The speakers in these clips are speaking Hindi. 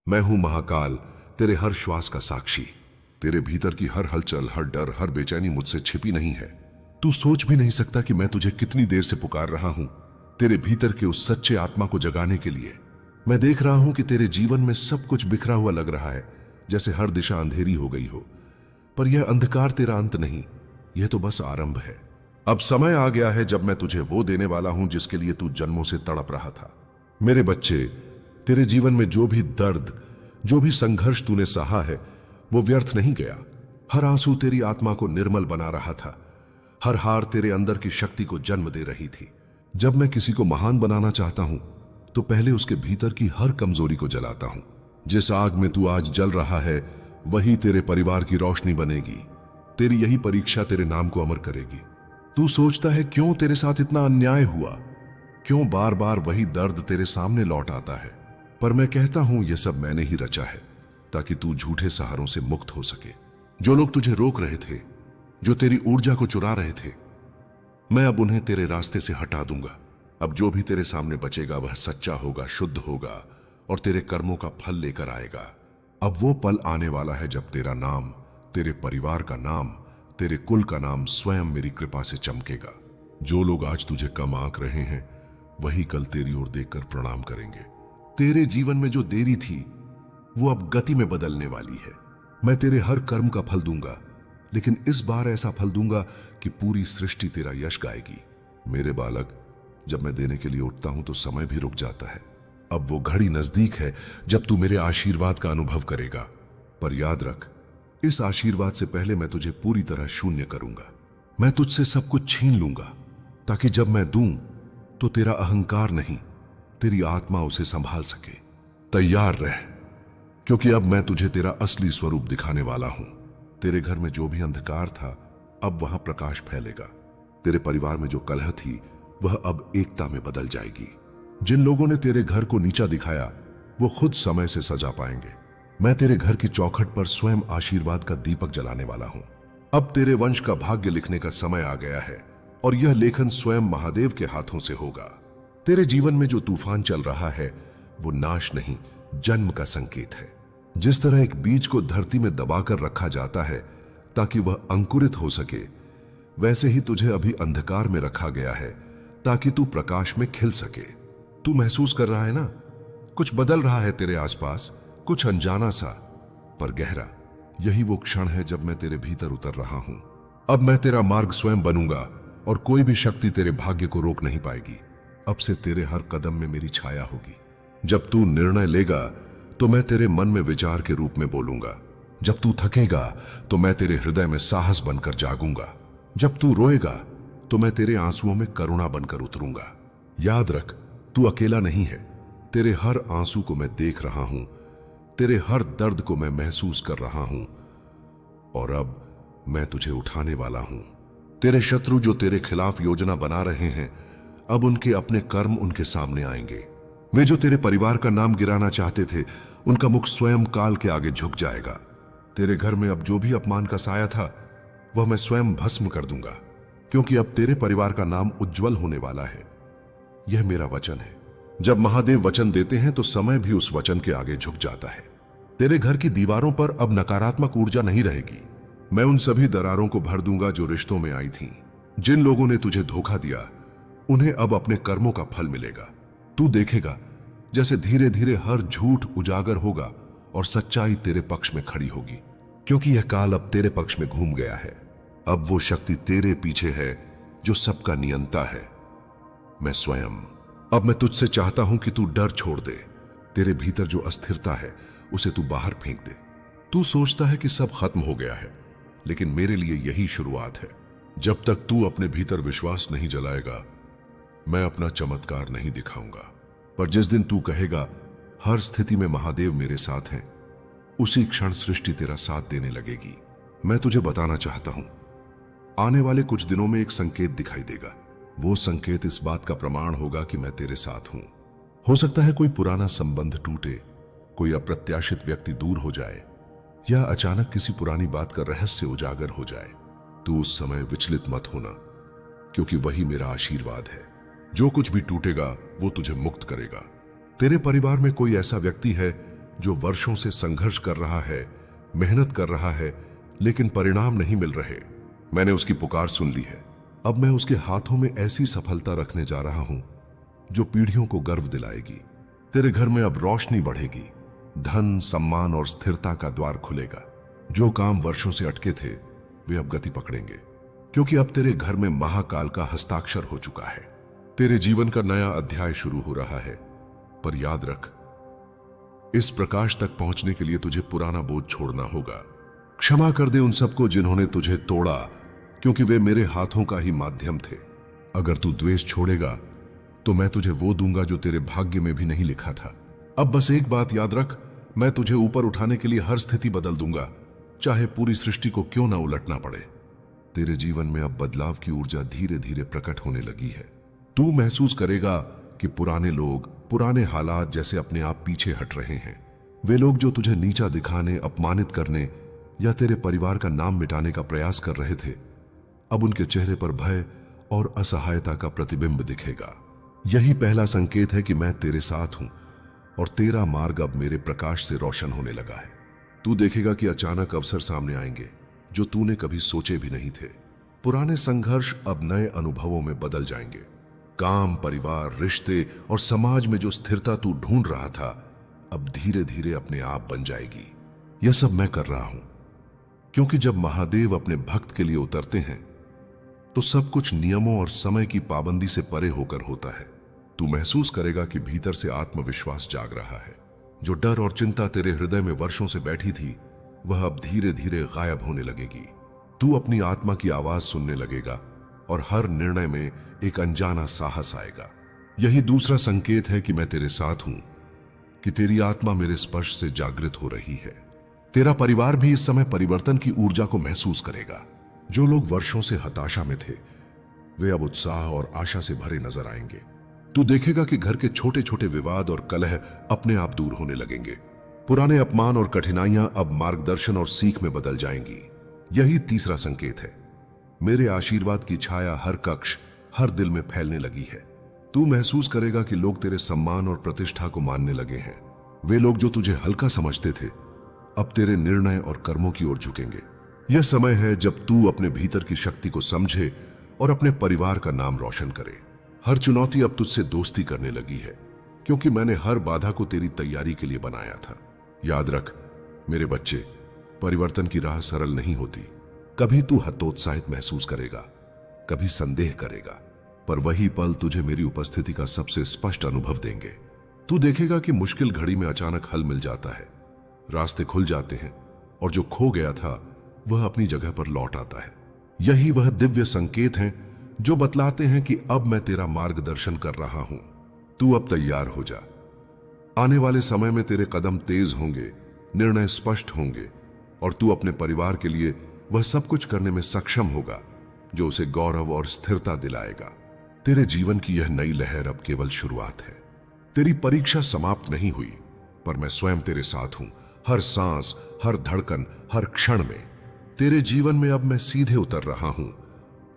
मैं हूं महाकाल, तेरे हर श्वास का साक्षी। तेरे भीतर की हर हलचल, हर डर, हर बेचैनी मुझसे छिपी नहीं है। तू सोच भी नहीं सकता कि मैं तुझे कितनी देर से पुकार रहा हूं, तेरे भीतर के उस सच्चे आत्मा को जगाने के लिए। मैं देख रहा हूं कि तेरे जीवन में सब कुछ बिखरा हुआ लग रहा है, जैसे हर दिशा अंधेरी हो गई हो। पर यह अंधकार तेरा अंत नहीं, यह तो बस आरंभ है। अब समय आ गया है जब मैं तुझे वो देने वाला हूं जिसके लिए तू जन्मों से तड़प रहा था। मेरे बच्चे, तेरे जीवन में जो भी दर्द, जो भी संघर्ष तूने सहा है, वो व्यर्थ नहीं गया। हर आंसू तेरी आत्मा को निर्मल बना रहा था। हर हार तेरे अंदर की शक्ति को जन्म दे रही थी। जब मैं किसी को महान बनाना चाहता हूं, तो पहले उसके भीतर की हर कमजोरी को जलाता हूं। जिस आग में तू आज जल रहा है, वही तेरे परिवार की रोशनी बनेगी। तेरी यही परीक्षा तेरे नाम को अमर करेगी। तू सोचता है क्यों तेरे साथ इतना अन्याय हुआ, क्यों बार बार वही दर्द तेरे सामने लौट आता है। पर मैं कहता हूं यह सब मैंने ही रचा है, ताकि तू झूठे सहारों से मुक्त हो सके। जो लोग तुझे रोक रहे थे, जो तेरी ऊर्जा को चुरा रहे थे, मैं अब उन्हें तेरे रास्ते से हटा दूंगा। अब जो भी तेरे सामने बचेगा वह सच्चा होगा, शुद्ध होगा और तेरे कर्मों का फल लेकर आएगा। अब वो पल आने वाला है जब तेरा नाम, तेरे परिवार का नाम, तेरे कुल का नाम स्वयं मेरी कृपा से चमकेगा। जो लोग आज तुझे कम आंक रहे हैं, वही कल तेरी ओर देखकर प्रणाम करेंगे। तेरे जीवन में जो देरी थी, वो अब गति में बदलने वाली है। मैं तेरे हर कर्म का फल दूंगा, लेकिन इस बार ऐसा फल दूंगा कि पूरी सृष्टि तेरा यश गाएगी। मेरे बालक, जब मैं देने के लिए उठता हूं तो समय भी रुक जाता है। अब वो घड़ी नजदीक है जब तू मेरे आशीर्वाद का अनुभव करेगा। पर याद रख, इस आशीर्वाद से पहले मैं तुझे पूरी तरह शून्य करूंगा। मैं तुझसे सब कुछ छीन लूंगा, ताकि जब मैं दूं तो तेरा अहंकार नहीं, तेरी आत्मा उसे संभाल सके। तैयार रह, क्योंकि अब मैं तुझे तेरा असली स्वरूप दिखाने वाला हूं। तेरे घर में जो भी अंधकार था, अब वहां प्रकाश फैलेगा। तेरे परिवार में जो कलह थी, वह अब एकता में बदल जाएगी। जिन लोगों ने तेरे घर को नीचा दिखाया, वो खुद समय से सजा पाएंगे। मैं तेरे घर की चौखट पर स्वयं आशीर्वाद का दीपक जलाने वाला हूं। अब तेरे वंश का भाग्य लिखने का समय आ गया है, और यह लेखन स्वयं महादेव के हाथों से होगा। तेरे जीवन में जो तूफान चल रहा है, वो नाश नहीं, जन्म का संकेत है। जिस तरह एक बीज को धरती में दबाकर रखा जाता है ताकि वह अंकुरित हो सके, वैसे ही तुझे अभी अंधकार में रखा गया है ताकि तू प्रकाश में खिल सके। तू महसूस कर रहा है ना, कुछ बदल रहा है तेरे आसपास, कुछ अनजाना सा पर गहरा। यही वो क्षण है जब मैं तेरे भीतर उतर रहा हूं। अब मैं तेरा मार्ग स्वयं बनूंगा और कोई भी शक्ति तेरे भाग्य को रोक नहीं पाएगी। अब से तेरे हर कदम में मेरी छाया होगी। जब तू निर्णय लेगा तो मैं तेरे मन में विचार के रूप में बोलूंगा। जब तू थकेगा तो मैं तेरे हृदय में साहस बनकर जागूंगा। जब तू रोएगा तो मैं तेरे आंसुओं में करुणा बनकर उतरूंगा। याद रख, तू अकेला नहीं है। तेरे हर आंसू को मैं देख रहा हूं, तेरे हर दर्द को मैं महसूस कर रहा हूं, और अब मैं तुझे उठाने वाला हूं। तेरे शत्रु जो तेरे खिलाफ योजना बना रहे हैं, अब उनके अपने कर्म उनके सामने आएंगे। वे जो तेरे परिवार का नाम गिराना चाहते थे, उनका मुख स्वयं काल के आगे झुक जाएगा। तेरे घर में अब जो भी अपमान का साया था, वह मैं स्वयं भस्म कर दूंगा, क्योंकि अब तेरे परिवार का नाम उज्जवल होने वाला है। यह मेरा वचन है। जब महादेव वचन देते हैं तो समय भी उस वचन के आगे झुक जाता है। तेरे घर की दीवारों पर अब नकारात्मक ऊर्जा नहीं रहेगी। मैं उन सभी दरारों को भर दूंगा जो रिश्तों में आई थीं। जिन लोगों ने तुझे धोखा दिया, उन्हें अब अपने कर्मों का फल मिलेगा। तू देखेगा जैसे धीरे धीरे हर झूठ उजागर होगा और सच्चाई तेरे पक्ष में खड़ी होगी, क्योंकि यह काल अब तेरे पक्ष में घूम गया है। अब वो शक्ति तेरे पीछे है जो सबका नियंता है, मैं स्वयं। अब मैं तुझसे चाहता हूं कि तू डर छोड़ दे। तेरे भीतर जो अस्थिरता है, उसे तू बाहर फेंक दे। तू सोचता है कि सब खत्म हो गया है, लेकिन मेरे लिए यही शुरुआत है। जब तक तू अपने भीतर विश्वास नहीं जलाएगा, मैं अपना चमत्कार नहीं दिखाऊंगा। पर जिस दिन तू कहेगा हर स्थिति में महादेव मेरे साथ हैं, उसी क्षण सृष्टि तेरा साथ देने लगेगी। मैं तुझे बताना चाहता हूं, आने वाले कुछ दिनों में एक संकेत दिखाई देगा। वो संकेत इस बात का प्रमाण होगा कि मैं तेरे साथ हूं। हो सकता है कोई पुराना संबंध टूटे, कोई अप्रत्याशित व्यक्ति दूर हो जाए, या अचानक किसी पुरानी बात का रहस्य उजागर हो जाए। तू उस समय विचलित मत होना, क्योंकि वही मेरा आशीर्वाद है। जो कुछ भी टूटेगा वो तुझे मुक्त करेगा। तेरे परिवार में कोई ऐसा व्यक्ति है जो वर्षों से संघर्ष कर रहा है, मेहनत कर रहा है, लेकिन परिणाम नहीं मिल रहे। मैंने उसकी पुकार सुन ली है। अब मैं उसके हाथों में ऐसी सफलता रखने जा रहा हूं जो पीढ़ियों को गर्व दिलाएगी। तेरे घर में अब रोशनी बढ़ेगी, धन, सम्मान और स्थिरता का द्वार खुलेगा। जो काम वर्षों से अटके थे वे अब गति पकड़ेंगे, क्योंकि अब तेरे घर में महाकाल का हस्ताक्षर हो चुका है। तेरे जीवन का नया अध्याय शुरू हो रहा है। पर याद रख, इस प्रकाश तक पहुंचने के लिए तुझे पुराना बोझ छोड़ना होगा। क्षमा कर दे उन सबको जिन्होंने तुझे तोड़ा, क्योंकि वे मेरे हाथों का ही माध्यम थे। अगर तू द्वेष छोड़ेगा तो मैं तुझे वो दूंगा जो तेरे भाग्य में भी नहीं लिखा था। अब बस एक बात याद रख, मैं तुझे ऊपर उठाने के लिए हर स्थिति बदल दूंगा, चाहे पूरी सृष्टि को क्यों ना उलटना पड़े। तेरे जीवन में अब बदलाव की ऊर्जा धीरे धीरे प्रकट होने लगी है। तू महसूस करेगा कि पुराने लोग, पुराने हालात जैसे अपने आप पीछे हट रहे हैं। वे लोग जो तुझे नीचा दिखाने, अपमानित करने या तेरे परिवार का नाम मिटाने का प्रयास कर रहे थे, अब उनके चेहरे पर भय और असहायता का प्रतिबिंब दिखेगा। यही पहला संकेत है कि मैं तेरे साथ हूं और तेरा मार्ग अब मेरे प्रकाश से रोशन होने लगा है। तू देखेगा कि अचानक अवसर सामने आएंगे जो तूने कभी सोचे भी नहीं थे। पुराने संघर्ष अब नए अनुभवों में बदल जाएंगे। काम, परिवार, रिश्ते और समाज में जो स्थिरता तू ढूंढ रहा था, अब धीरे धीरे अपने आप बन जाएगी। यह सब मैं कर रहा हूं क्योंकि जब महादेव अपने भक्त के लिए उतरते हैं तो सब कुछ नियमों और समय की पाबंदी से परे होकर होता है। तू महसूस करेगा कि भीतर से आत्मविश्वास जाग रहा है। जो डर और चिंता तेरे हृदय में वर्षों से बैठी थी, वह अब धीरे धीरे गायब होने लगेगी। तू अपनी आत्मा की आवाज सुनने लगेगा और हर निर्णय में एक अनजाना साहस आएगा। यही दूसरा संकेत है कि मैं तेरे साथ हूं, कि तेरी आत्मा मेरे स्पर्श से जागृत हो रही है। तेरा परिवार भी इस समय परिवर्तन की ऊर्जा को महसूस करेगा। जो लोग वर्षों से हताशा में थे, वे अब उत्साह और आशा से भरे नजर आएंगे। तू देखेगा कि घर के छोटे छोटे विवाद और कलह अपने आप दूर होने लगेंगे। पुराने अपमान और कठिनाइयां अब मार्गदर्शन और सीख में बदल जाएंगी। यही तीसरा संकेत है। मेरे आशीर्वाद की छाया हर कक्ष, हर दिल में फैलने लगी है। तू महसूस करेगा कि लोग तेरे सम्मान और प्रतिष्ठा को मानने लगे हैं। वे लोग जो तुझे हल्का समझते थे, अब तेरे निर्णय और कर्मों की ओर झुकेंगे। यह समय है जब तू अपने भीतर की शक्ति को समझे और अपने परिवार का नाम रोशन करे। हर चुनौती अब तुझसे दोस्ती करने लगी है, क्योंकि मैंने हर बाधा को तेरी तैयारी के लिए बनाया था। याद रख मेरे बच्चे, परिवर्तन की राह सरल नहीं होती। कभी तू हतोत्साहित महसूस करेगा, कभी संदेह करेगा, पर वही पल तुझे मेरी उपस्थिति का सबसे स्पष्ट अनुभव देंगे। तू देखेगा कि मुश्किल घड़ी में अचानक हल मिल जाता है, रास्ते खुल जाते हैं और जो खो गया था वह अपनी जगह पर लौट आता है। यही वह दिव्य संकेत हैं जो बतलाते हैं कि अब मैं तेरा मार्गदर्शन कर रहा हूं। तू अब तैयार हो जा। आने वाले समय में तेरे कदम तेज होंगे, निर्णय स्पष्ट होंगे और तू अपने परिवार के लिए वह सब कुछ करने में सक्षम होगा जो उसे गौरव और स्थिरता दिलाएगा। तेरे जीवन की यह नई लहर अब केवल शुरुआत है। तेरी परीक्षा समाप्त नहीं हुई, पर मैं स्वयं तेरे साथ हूं। हर सांस, हर धड़कन, हर क्षण में तेरे जीवन में अब मैं सीधे उतर रहा हूं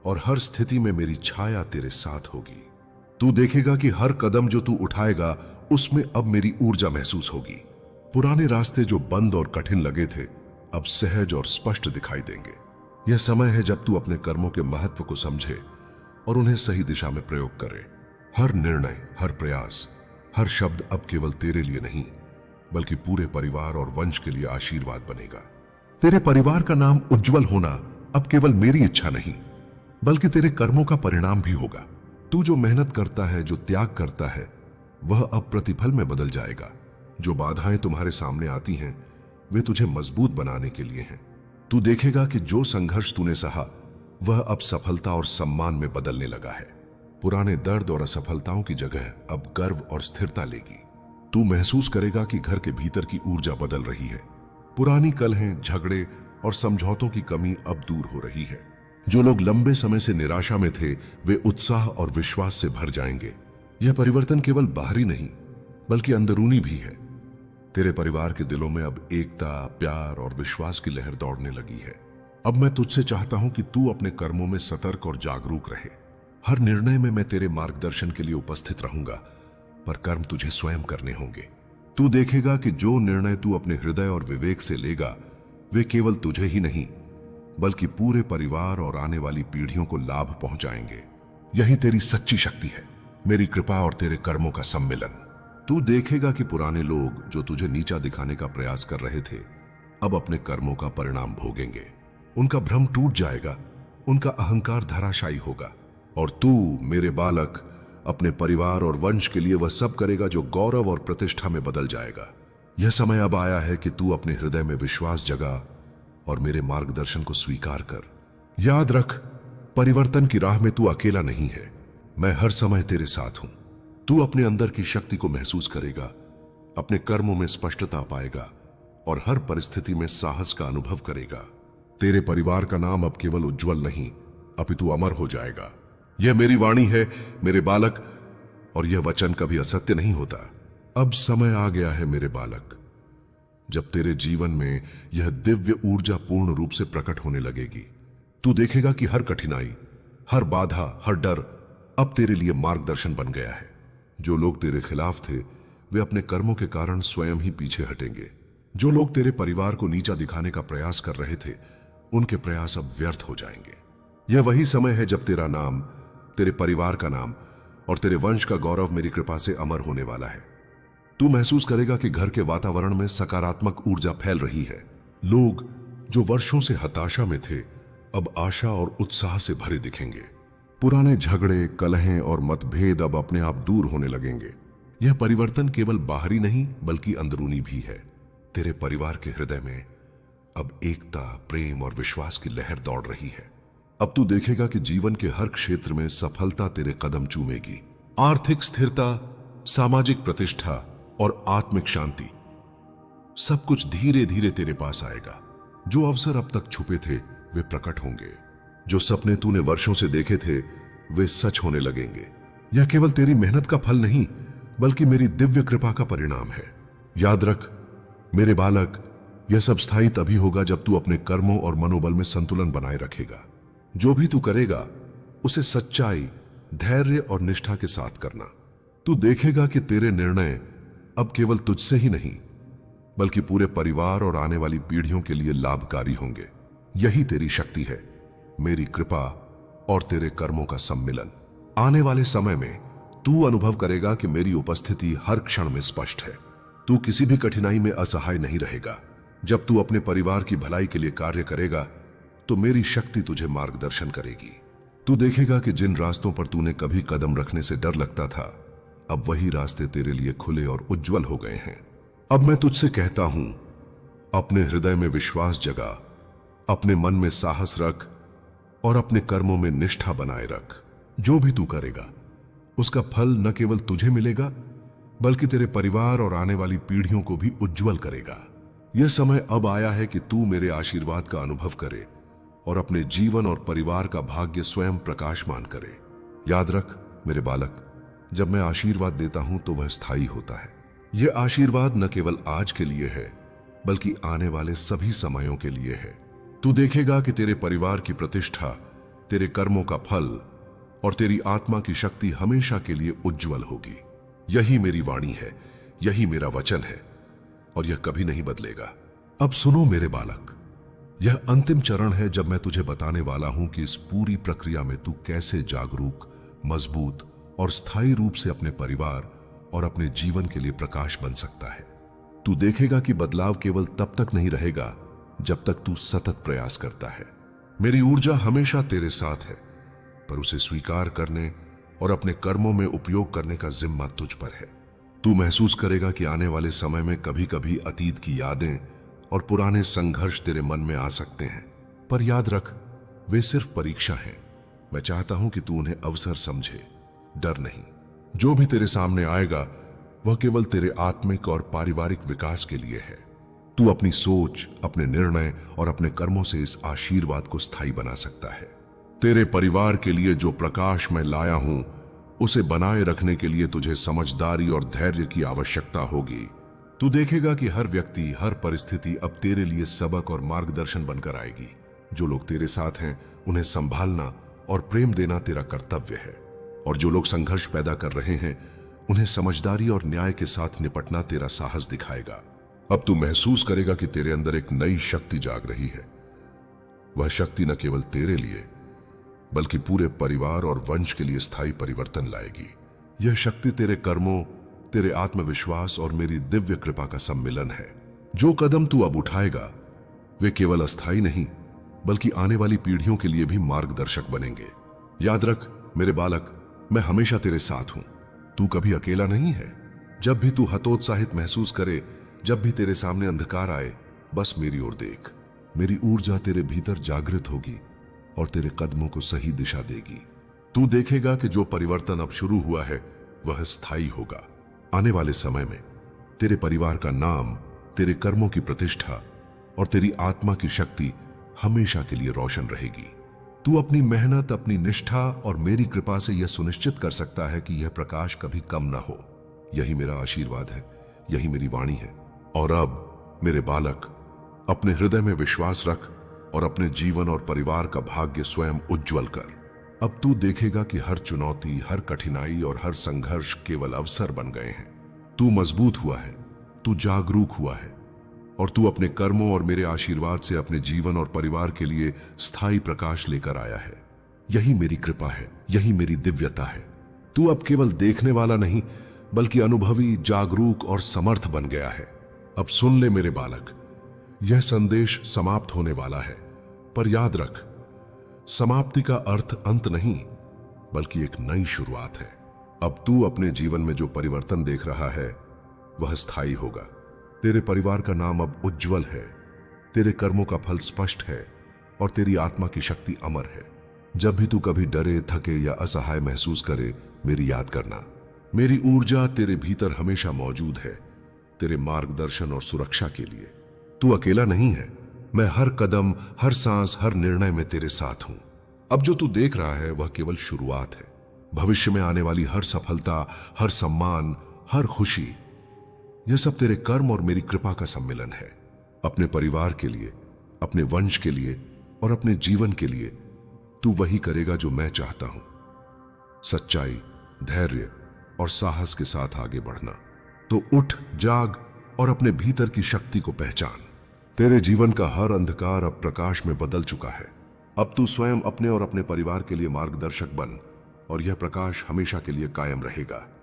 और हर स्थिति में मेरी छाया तेरे साथ होगी। तू देखेगा कि हर कदम जो तू उठाएगा उसमें अब मेरी ऊर्जा महसूस होगी। पुराने रास्ते जो बंद और कठिन लगे थे, अब सहज और स्पष्ट दिखाई देंगे। यह समय है जब तू अपने कर्मों के महत्व को समझे और उन्हें सही दिशा में प्रयोग करे। हर निर्णय, हर प्रयास, हर शब्द अब केवल तेरे लिए नहीं, बल्कि पूरे परिवार और वंश के लिए आशीर्वाद बनेगा। तेरे परिवार का नाम उज्जवल होना अब केवल मेरी इच्छा नहीं, बल्कि तेरे कर्मों का परिणाम भी होगा। तू जो मेहनत करता है, जो त्याग करता है, वह अब प्रतिफल में बदल जाएगा। जो बाधाएं तुम्हारे सामने आती हैं, वे तुझे मजबूत बनाने के लिए हैं। तू देखेगा कि जो संघर्ष तूने सहा, वह अब सफलता और सम्मान में बदलने लगा है। पुराने दर्द और असफलताओं की जगह अब गर्व और स्थिरता लेगी। तू महसूस करेगा कि घर के भीतर की ऊर्जा बदल रही है। पुरानी कलहें, झगड़े और समझौतों की कमी अब दूर हो रही है। जो लोग लंबे समय से निराशा में थे, वे उत्साह और विश्वास से भर जाएंगे। यह परिवर्तन केवल बाहरी नहीं, बल्कि अंदरूनी भी है। तेरे परिवार के दिलों में अब एकता, प्यार और विश्वास की लहर दौड़ने लगी है। अब मैं तुझसे चाहता हूं कि तू अपने कर्मों में सतर्क और जागरूक रहे। हर निर्णय में मैं तेरे मार्गदर्शन के लिए उपस्थित रहूंगा, पर कर्म तुझे स्वयं करने होंगे। तू देखेगा कि जो निर्णय तू अपने हृदय और विवेक से लेगा वे केवल तुझे ही नहीं बल्कि पूरे परिवार और आने वाली पीढ़ियों को लाभ पहुंचाएंगे। यही तेरी सच्ची शक्ति है, मेरी कृपा और तेरे कर्मों का सम्मिलन। तू देखेगा कि पुराने लोग जो तुझे नीचा दिखाने का प्रयास कर रहे थे अब अपने कर्मों का परिणाम भोगेंगे। उनका भ्रम टूट जाएगा, उनका अहंकार धराशायी होगा और तू मेरे बालक अपने परिवार और वंश के लिए वह सब करेगा जो गौरव और प्रतिष्ठा में बदल जाएगा। यह समय अब आया है कि तू अपने हृदय में विश्वास जगा और मेरे मार्गदर्शन को स्वीकार कर। याद रख, परिवर्तन की राह में तू अकेला नहीं है, मैं हर समय तेरे साथ हूं। तू अपने अंदर की शक्ति को महसूस करेगा, अपने कर्मों में स्पष्टता पाएगा और हर परिस्थिति में साहस का अनुभव करेगा। तेरे परिवार का नाम अब केवल उज्जवल नहीं अपितु अमर हो जाएगा। यह मेरी वाणी है मेरे बालक, और यह वचन कभी असत्य नहीं होता। अब समय आ गया है मेरे बालक, जब तेरे जीवन में यह दिव्य ऊर्जा पूर्ण रूप से प्रकट होने लगेगी। तू देखेगा कि हर कठिनाई, हर बाधा, हर डर अब तेरे लिए मार्गदर्शन बन गया है। जो लोग तेरे खिलाफ थे वे अपने कर्मों के कारण स्वयं ही पीछे हटेंगे। जो लोग तेरे परिवार को नीचा दिखाने का प्रयास कर रहे थे उनके प्रयास अब व्यर्थ हो जाएंगे। यह वही समय है जब तेरा नाम, तेरे परिवार का नाम और तेरे वंश का गौरव मेरी कृपा से अमर होने वाला है। तू महसूस करेगा कि घर के वातावरण में सकारात्मक ऊर्जा फैल रही है। लोग जो वर्षों से हताशा में थे अब आशा और उत्साह से भरे दिखेंगे। पुराने झगड़े, कलहें और मतभेद अब अपने आप दूर होने लगेंगे। यह परिवर्तन केवल बाहरी नहीं बल्कि अंदरूनी भी है। तेरे परिवार के हृदय में अब एकता, प्रेम और विश्वास की लहर दौड़ रही है। अब तू देखेगा कि जीवन के हर क्षेत्र में सफलता तेरे कदम चूमेगी। आर्थिक स्थिरता, सामाजिक प्रतिष्ठा और आत्मिक शांति, सब कुछ धीरे धीरे तेरे पास आएगा। जो अवसर अब तक छुपे थे वे प्रकट होंगे। जो सपने तूने वर्षों से देखे थे वे सच होने लगेंगे। यह केवल तेरी मेहनत का फल नहीं बल्कि मेरी दिव्य कृपा का परिणाम है। याद रख मेरे बालक, यह सब स्थायी तभी होगा जब तू अपने कर्मों और मनोबल में संतुलन बनाए रखेगा। जो भी तू करेगा उसे सच्चाई, धैर्य और निष्ठा के साथ करना। तू देखेगा कि तेरे निर्णय अब केवल तुझसे ही नहीं बल्कि पूरे परिवार और आने वाली पीढ़ियों के लिए लाभकारी होंगे। यही तेरी शक्ति है, मेरी कृपा और तेरे कर्मों का सम्मिलन। आने वाले समय में तू अनुभव करेगा कि मेरी उपस्थिति हर क्षण में स्पष्ट है। तू किसी भी कठिनाई में असहाय नहीं रहेगा। जब तू अपने परिवार की भलाई के लिए कार्य करेगा तो मेरी शक्ति तुझे मार्गदर्शन करेगी। तू देखेगा कि जिन रास्तों पर तूने कभी कदम रखने से डर लगता था अब वही रास्ते तेरे लिए खुले और उज्जवल हो गए हैं। अब मैं तुझसे कहता हूं, अपने हृदय में विश्वास जगा, अपने मन में साहस रख और अपने कर्मों में निष्ठा बनाए रख। जो भी तू करेगा उसका फल न केवल तुझे मिलेगा बल्कि तेरे परिवार और आने वाली पीढ़ियों को भी उज्जवल करेगा। यह समय अब आया है कि तू मेरे आशीर्वाद का अनुभव करे और अपने जीवन और परिवार का भाग्य स्वयं प्रकाशमान करे। याद रख मेरे बालक, जब मैं आशीर्वाद देता हूं तो वह स्थायी होता है। यह आशीर्वाद न केवल आज के लिए है बल्कि आने वाले सभी समयों के लिए है। तू देखेगा कि तेरे परिवार की प्रतिष्ठा, तेरे कर्मों का फल और तेरी आत्मा की शक्ति हमेशा के लिए उज्जवल होगी। यही मेरी वाणी है, यही मेरा वचन है और यह कभी नहीं बदलेगा। अब सुनो मेरे बालक, यह अंतिम चरण है जब मैं तुझे बताने वाला हूं कि इस पूरी प्रक्रिया में तू कैसे जागरूक, मजबूत और स्थायी रूप से अपने परिवार और अपने जीवन के लिए प्रकाश बन सकता है। तू देखेगा कि बदलाव केवल तब तक नहीं रहेगा जब तक तू सतत प्रयास करता है। मेरी ऊर्जा हमेशा तेरे साथ है, पर उसे स्वीकार करने और अपने कर्मों में उपयोग करने का जिम्मा तुझ पर है। तू महसूस करेगा कि आने वाले समय में कभी कभी अतीत की यादें और पुराने संघर्ष तेरे मन में आ सकते हैं, पर याद रख वे सिर्फ परीक्षा हैं। मैं चाहता हूं कि तू उन्हें अवसर समझे, डर नहीं। जो भी तेरे सामने आएगा वह केवल तेरे आत्मिक और पारिवारिक विकास के लिए है। तू अपनी सोच, अपने निर्णय और अपने कर्मों से इस आशीर्वाद को स्थायी बना सकता है। तेरे परिवार के लिए जो प्रकाश मैं लाया हूं उसे बनाए रखने के लिए तुझे समझदारी और धैर्य की आवश्यकता होगी। तू देखेगा कि हर व्यक्ति, हर परिस्थिति अब तेरे लिए सबक और मार्गदर्शन बनकर आएगी। जो लोग तेरे साथ हैं उन्हें संभालना और प्रेम देना तेरा कर्तव्य है, और जो लोग संघर्ष पैदा कर रहे हैं उन्हें समझदारी और न्याय के साथ निपटना तेरा साहस दिखाएगा। अब तू महसूस करेगा कि तेरे अंदर एक नई शक्ति जाग रही है। वह शक्ति न केवल तेरे लिए बल्कि पूरे परिवार और वंश के लिए स्थायी परिवर्तन लाएगी। यह शक्ति तेरे कर्मों, तेरे आत्मविश्वास और मेरी दिव्य कृपा का सम्मिलन है। जो कदम तू अब उठाएगा वे केवल अस्थायी नहीं बल्कि आने वाली पीढ़ियों के लिए भी मार्गदर्शक बनेंगे। याद रख मेरे बालक, मैं हमेशा तेरे साथ हूं। तू कभी अकेला नहीं है। जब भी तू हतोत्साहित महसूस करे, जब भी तेरे सामने अंधकार आए, बस मेरी ओर देख। मेरी ऊर्जा तेरे भीतर जागृत होगी और तेरे कदमों को सही दिशा देगी। तू देखेगा कि जो परिवर्तन अब शुरू हुआ है वह स्थायी होगा। आने वाले समय में तेरे परिवार का नाम, तेरे कर्मों की प्रतिष्ठा और तेरी आत्मा की शक्ति हमेशा के लिए रोशन रहेगी। तू अपनी मेहनत, अपनी निष्ठा और मेरी कृपा से यह सुनिश्चित कर सकता है कि यह प्रकाश कभी कम ना हो। यही मेरा आशीर्वाद है, यही मेरी वाणी है। और अब मेरे बालक, अपने हृदय में विश्वास रख और अपने जीवन और परिवार का भाग्य स्वयं उज्जवल कर। अब तू देखेगा कि हर चुनौती, हर कठिनाई और हर संघर्ष केवल अवसर बन गए हैं। तू मजबूत हुआ है, तू जागरूक हुआ है और तू अपने कर्मों और मेरे आशीर्वाद से अपने जीवन और परिवार के लिए स्थायी प्रकाश लेकर आया है। यही मेरी कृपा है, यही मेरी दिव्यता है। तू अब केवल देखने वाला नहीं बल्कि अनुभवी, जागरूक और समर्थ बन गया है। अब सुन ले मेरे बालक, यह संदेश समाप्त होने वाला है, पर याद रख, समाप्ति का अर्थ अंत नहीं बल्कि एक नई शुरुआत है। अब तू अपने जीवन में जो परिवर्तन देख रहा है वह स्थायी होगा। तेरे परिवार का नाम अब उज्जवल है, तेरे कर्मों का फल स्पष्ट है और तेरी आत्मा की शक्ति अमर है। जब भी तू कभी डरे, थके या असहाय महसूस करे, मेरी याद करना। मेरी ऊर्जा तेरे भीतर हमेशा मौजूद है, तेरे मार्गदर्शन और सुरक्षा के लिए। तू अकेला नहीं है। मैं हर कदम, हर सांस, हर निर्णय में तेरे साथ हूं। अब जो तू देख रहा है वह केवल शुरुआत है। भविष्य में आने वाली हर सफलता, हर सम्मान, हर खुशी, यह सब तेरे कर्म और मेरी कृपा का सम्मिलन है। अपने परिवार के लिए, अपने वंश के लिए और अपने जीवन के लिए तू वही करेगा जो मैं चाहता हूं। सच्चाई, धैर्य और साहस के साथ आगे बढ़ना। तो उठ, जाग और अपने भीतर की शक्ति को पहचान। तेरे जीवन का हर अंधकार अब प्रकाश में बदल चुका है। अब तू स्वयं अपने और अपने परिवार के लिए मार्गदर्शक बन और यह प्रकाश हमेशा के लिए कायम रहेगा।